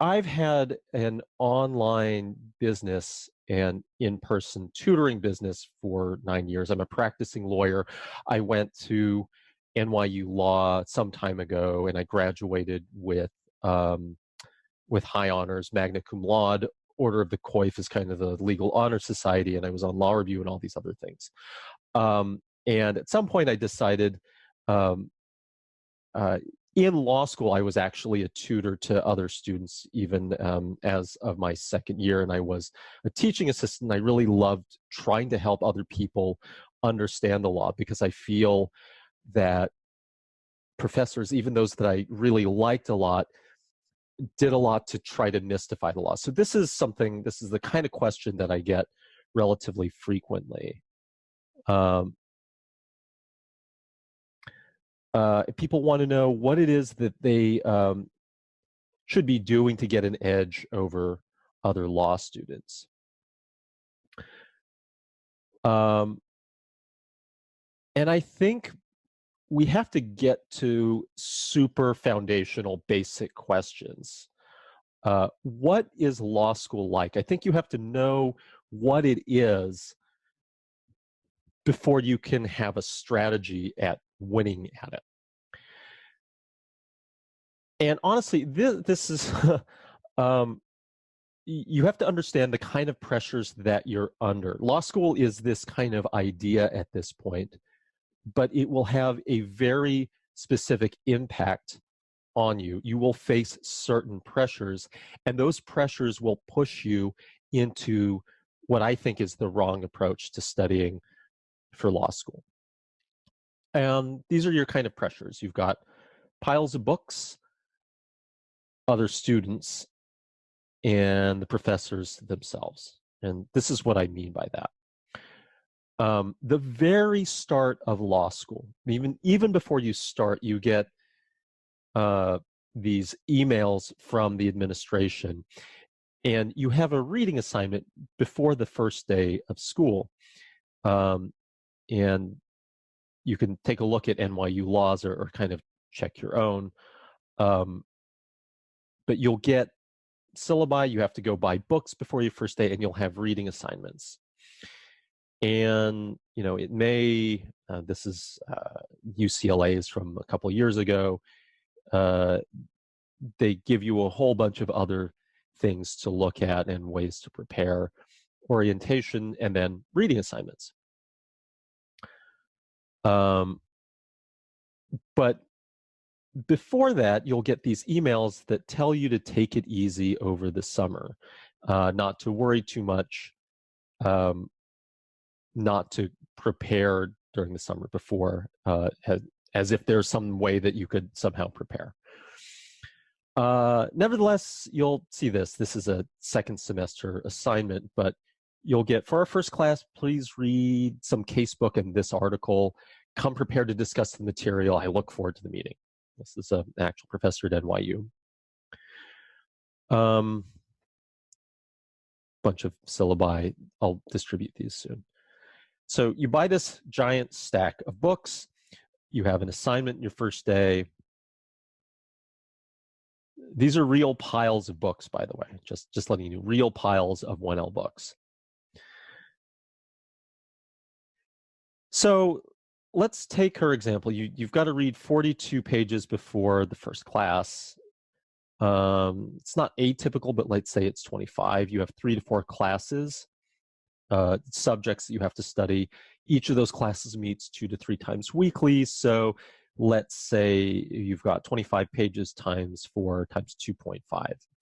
I've had an online business and in-person tutoring business for 9 years. I'm a practicing lawyer. I went to NYU Law some time ago, and I graduated with high honors, magna cum laude. Order of the Coif is kind of the legal honor society, and I was on law review and all these other things. And at some point, I decided um, uh, in law school, I was actually a tutor to other students, even as of my second year, and I was a teaching assistant. I really loved trying to help other people understand the law because I feel that professors, even those that I really liked a lot, did a lot to try to mystify the law. So this is the kind of question that I get relatively frequently. People want to know what it is that they should be doing to get an edge over other law students. And I think we have to get to super foundational basic questions. What is law school like? I think you have to know what it is before you can have a strategy at winning at it. And honestly, this is, you have to understand the kind of pressures that you're under. Law school is this kind of idea at this point, but it will have a very specific impact on you. You will face certain pressures, and those pressures will push you into what I think is the wrong approach to studying for law school. And these are your kind of pressures. You've got piles of books, other students, and the professors themselves. And this is what I mean by that. The very start of law school, even before you start, you get these emails from the administration, and you have a reading assignment before the first day of school. And you can take a look at NYU laws or kind of check your own. But you'll get syllabi, you have to go buy books before your first day, and you'll have reading assignments. And, you know, it may, this is UCLA's from a couple of years ago, they give you a whole bunch of other things to look at and ways to prepare, orientation, and then reading assignments. But before that, you'll get these emails that tell you to take it easy over the summer, not to worry too much, not to prepare during the summer before, as if there's some way that you could somehow prepare. Nevertheless, you'll see this. This is a second semester assignment, but you'll get, for our first class, please read some casebook and this article. Come prepared to discuss the material. I look forward to the meeting. This is an actual professor at NYU. Bunch of syllabi. I'll distribute these soon. So you buy this giant stack of books. You have an assignment in your first day. These are real piles of books, by the way, just letting you know, real piles of 1L books. So let's take her example. You've got to read 42 pages before the first class. It's not atypical, but let's say it's 25. You have 3 to 4 classes, subjects that you have to study. Each of those classes meets 2 to 3 times weekly. So let's say you've got 25 pages times 4 times 2.5.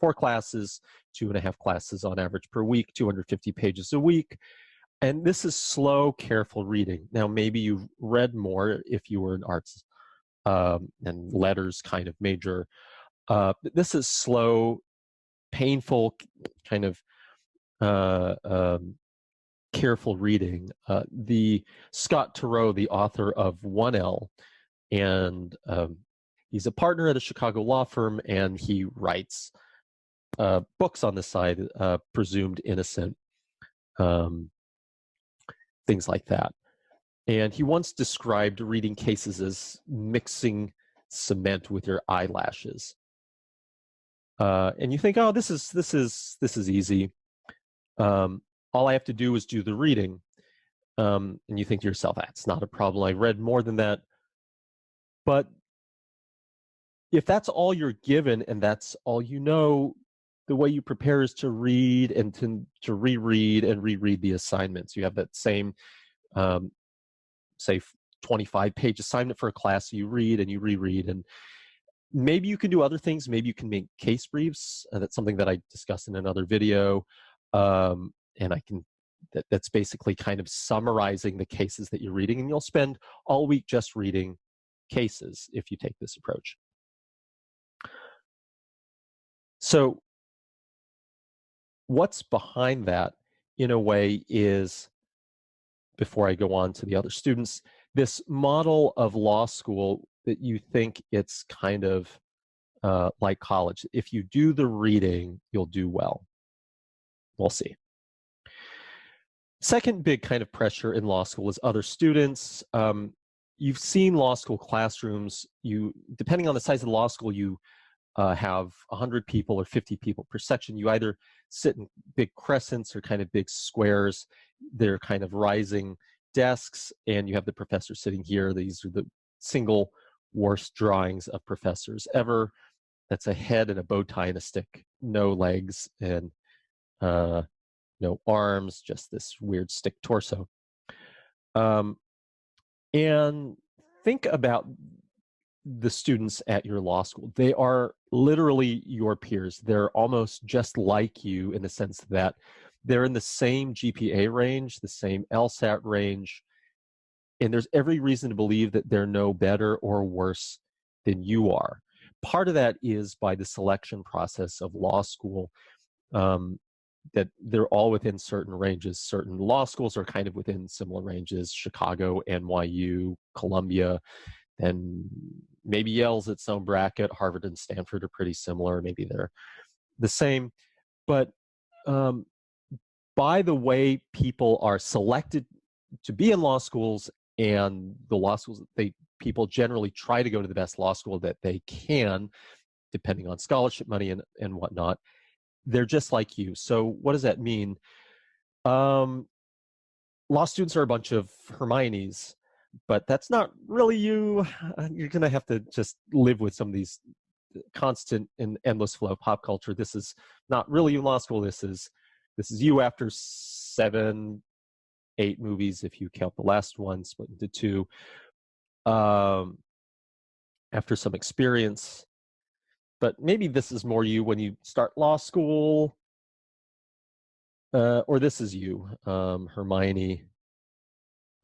4 classes, 2.5 classes on average per week, 250 pages a week. And this is slow, careful reading. Now, maybe you've read more if you were an arts and letters kind of major. This is slow, painful, kind of careful reading. The Scott Turow, the author of 1L, and he's a partner at a Chicago law firm, and he writes books on the side, presumed innocent, things like that. And he once described reading cases as mixing cement with your eyelashes. and you think, oh, this is easy. All I have to do is do the reading. And you think to yourself, that's not a problem. I read more than that. But if that's all you're given and that's all you know, the way you prepare is to read and to reread and reread the assignments. You have that same, say, 25-page assignment for a class. So you read and you reread, and maybe you can do other things. Maybe you can make case briefs. That's something that I discussed in another video. And that's basically kind of summarizing the cases that you're reading, and you'll spend all week just reading cases if you take this approach. So what's behind that, in a way, is, before I go on to the other students, this model of law school that you think it's kind of like college. If you do the reading, you'll do well. We'll see. Second big kind of pressure in law school is other students. You've seen law school classrooms. Depending on the size of the law school, you have 100 people or 50 people per section. You either sit in big crescents or kind of big squares. They're kind of rising desks, and you have the professor sitting here. These are the single worst drawings of professors ever. That's a head and a bow tie and a stick, no legs and no arms, just this weird stick torso. And think about the students at your law school. They are literally your peers. They're almost just like you in the sense that they're in the same GPA range, the same LSAT range, and there's every reason to believe that they're no better or worse than you are. Part of that is by the selection process of law school, that they're all within certain ranges. Certain law schools are kind of within similar ranges: Chicago, NYU, Columbia, and maybe Yale's its own bracket. Harvard and Stanford are pretty similar. Maybe they're the same. But by the way people are selected to be in law schools, and the law schools, people generally try to go to the best law school that they can, depending on scholarship money and whatnot. They're just like you. So what does that mean? Law students are a bunch of Hermiones, but that's not really you. You're going to have to just live with some of these constant and endless flow of pop culture. This is not really you in law school. This is you after 7, 8 movies, if you count the last one split into 2. After some experience. But maybe this is more you when you start law school, or this is you, Hermione,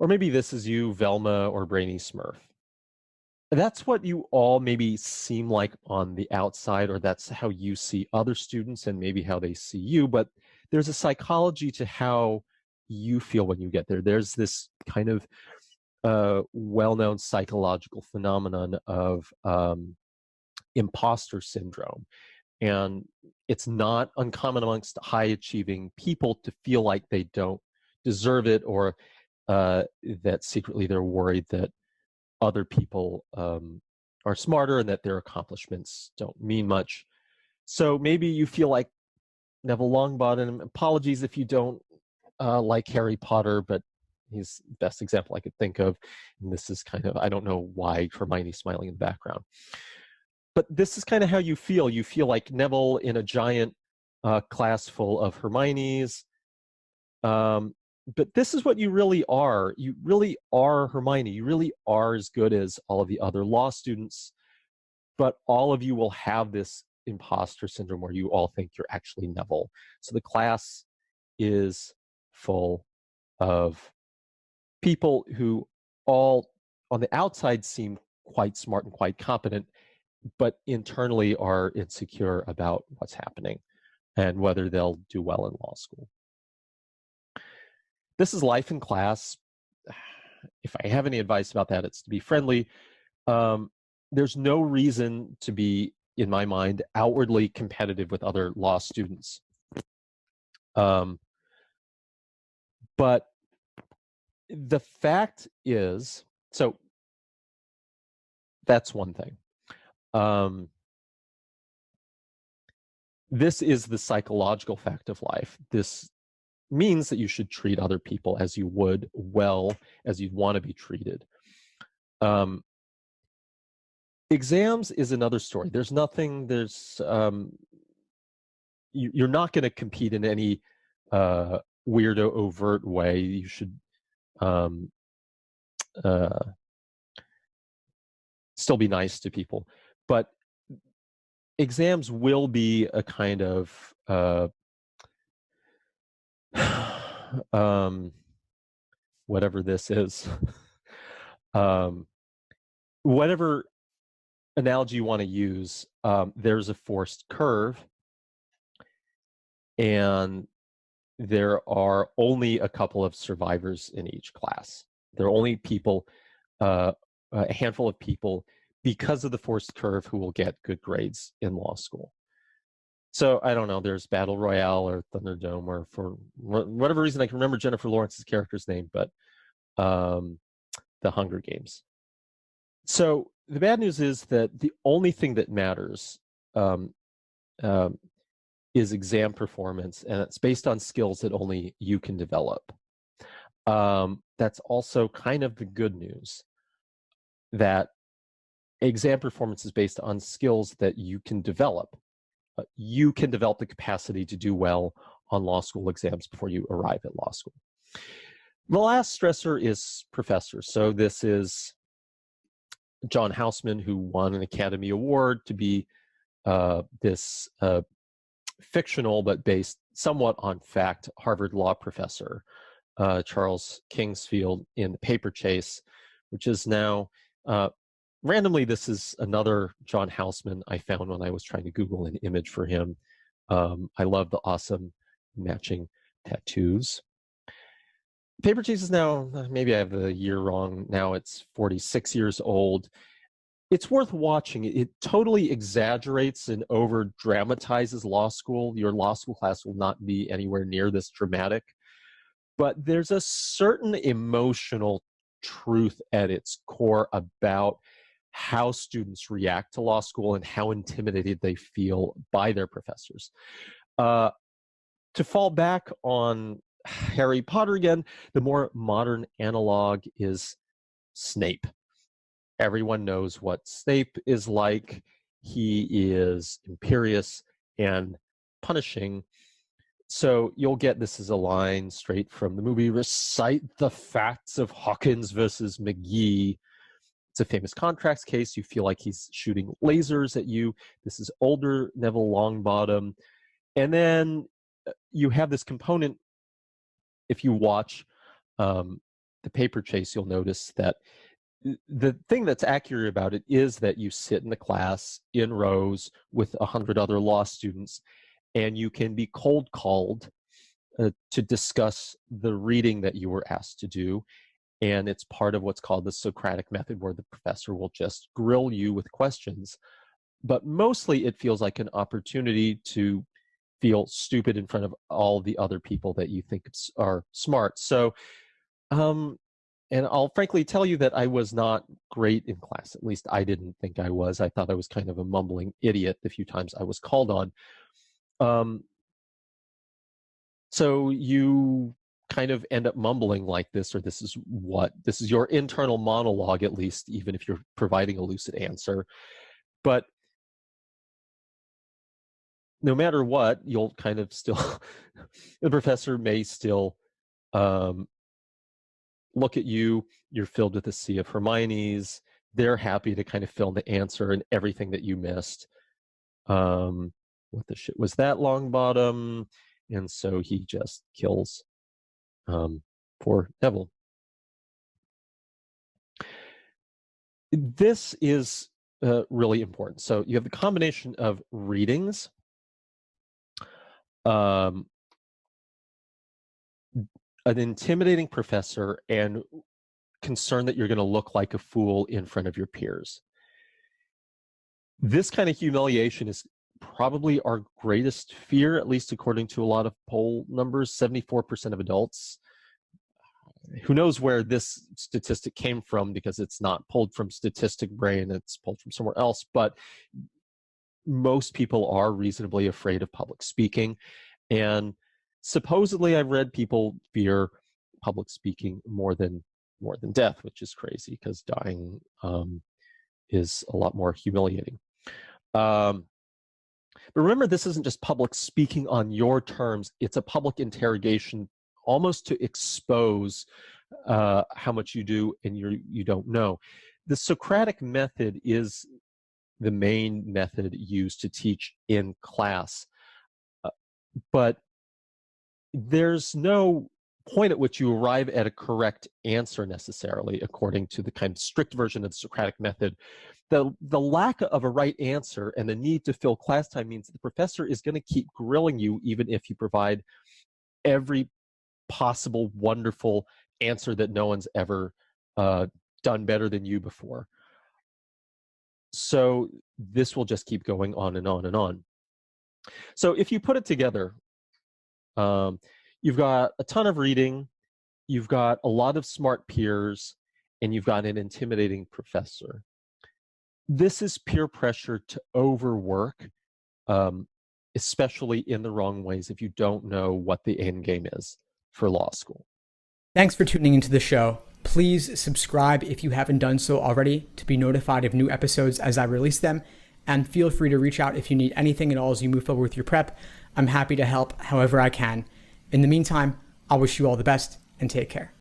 or maybe this is you, Velma or Brainy Smurf. That's what you all maybe seem like on the outside, or that's how you see other students and maybe how they see you. But there's a psychology to how you feel when you get there. There's this kind of well-known psychological phenomenon of imposter syndrome. And it's not uncommon amongst high-achieving people to feel like they don't deserve it, or that secretly they're worried that other people are smarter and that their accomplishments don't mean much. So maybe you feel like Neville Longbottom. Apologies if you don't like Harry Potter, but he's the best example I could think of. And this is kind of, I don't know why Hermione's smiling in the background. But this is kind of how you feel. You feel like Neville in a giant class full of Hermiones. But this is what you really are. You really are Hermione. You really are as good as all of the other law students. But all of you will have this imposter syndrome where you all think you're actually Neville. So the class is full of people who all on the outside seem quite smart and quite competent, but internally are insecure about what's happening and whether they'll do well in law school. This is life in class. If I have any advice about that, it's to be friendly. There's no reason to be, in my mind, outwardly competitive with other law students. But the fact is, so that's one thing. This is the psychological fact of life. This means that you should treat other people as you would well, as you'd want to be treated. Exams is another story. There's nothing, you're not going to compete in any weirdo, overt way. You should still be nice to people. But exams will be a kind of whatever this is, whatever analogy you want to use, there's a forced curve, and there are only a couple of survivors in each class. There are only people, a handful of people, because of the forced curve, who will get good grades in law school. So I don't know, there's Battle Royale or Thunderdome, or for whatever reason I can remember Jennifer Lawrence's character's name, but the Hunger Games. So the bad news is that the only thing that matters is exam performance, and it's based on skills that only you can develop. That's also kind of the good news, that exam performance is based on skills that you can develop. You can develop the capacity to do well on law school exams before you arrive at law school. The last stressor is professors. So this is John Houseman, who won an Academy Award to be this fictional but based somewhat on fact Harvard law professor, Charles Kingsfield, in The Paper Chase, which is now randomly, this is another John Houseman I found when I was trying to Google an image for him. I love the awesome matching tattoos. Paper Chase is now, maybe I have the year wrong, now it's 46 years old. It's worth watching. It totally exaggerates and over dramatizes law school. Your law school class will not be anywhere near this dramatic, but there's a certain emotional truth at its core about how students react to law school and how intimidated they feel by their professors. To fall back on Harry Potter again, the more modern analog is Snape. Everyone knows what Snape is like. He is imperious and punishing. So you'll get, this is a line straight from the movie, recite the facts of Hawkins versus McGee. It's a famous contracts case. You feel like he's shooting lasers at you. This is older Neville Longbottom. And then you have this component, if you watch The Paper Chase, you'll notice that the thing that's accurate about it is that you sit in the class in rows with 100 other law students, and you can be cold called to discuss the reading that you were asked to do. And it's part of what's called the Socratic method, where the professor will just grill you with questions. But mostly it feels like an opportunity to feel stupid in front of all the other people that you think are smart. So, and I'll frankly tell you that I was not great in class. At least I didn't think I was. I thought I was kind of a mumbling idiot the few times I was called on. So you kind of end up mumbling like this, or this is your internal monologue, at least, even if you're providing a lucid answer. But no matter what, you'll kind of still, the professor may still look at you. You're filled with a sea of Hermiones. They're happy to kind of fill in the answer and everything that you missed. What the shit was that, Longbottom? And so he just kills poor Neville. This is really important. So you have the combination of readings, an intimidating professor, and concern that you're going to look like a fool in front of your peers. This kind of humiliation is probably our greatest fear, at least according to a lot of poll numbers. 74% of adults. Who knows where this statistic came from, because it's not pulled from Statistic Brain, it's pulled from somewhere else. But most people are reasonably afraid of public speaking. And supposedly I've read people fear public speaking more than death, which is crazy because dying is a lot more humiliating. But remember, this isn't just public speaking on your terms. It's a public interrogation almost to expose how much you do and you don't know. The Socratic method is the main method used to teach in class. But there's no point at which you arrive at a correct answer necessarily, according to the kind of strict version of the Socratic method. The lack of a right answer and the need to fill class time means the professor is going to keep grilling you even if you provide every possible wonderful answer that no one's ever done better than you before. So this will just keep going on and on and on. So if you put it together, you've got a ton of reading, you've got a lot of smart peers, and you've got an intimidating professor. This is peer pressure to overwork, especially in the wrong ways if you don't know what the end game is for law school. Thanks for tuning into the show. Please subscribe if you haven't done so already to be notified of new episodes as I release them. And feel free to reach out if you need anything at all as you move forward with your prep. I'm happy to help however I can. In the meantime, I'll wish you all the best and take care.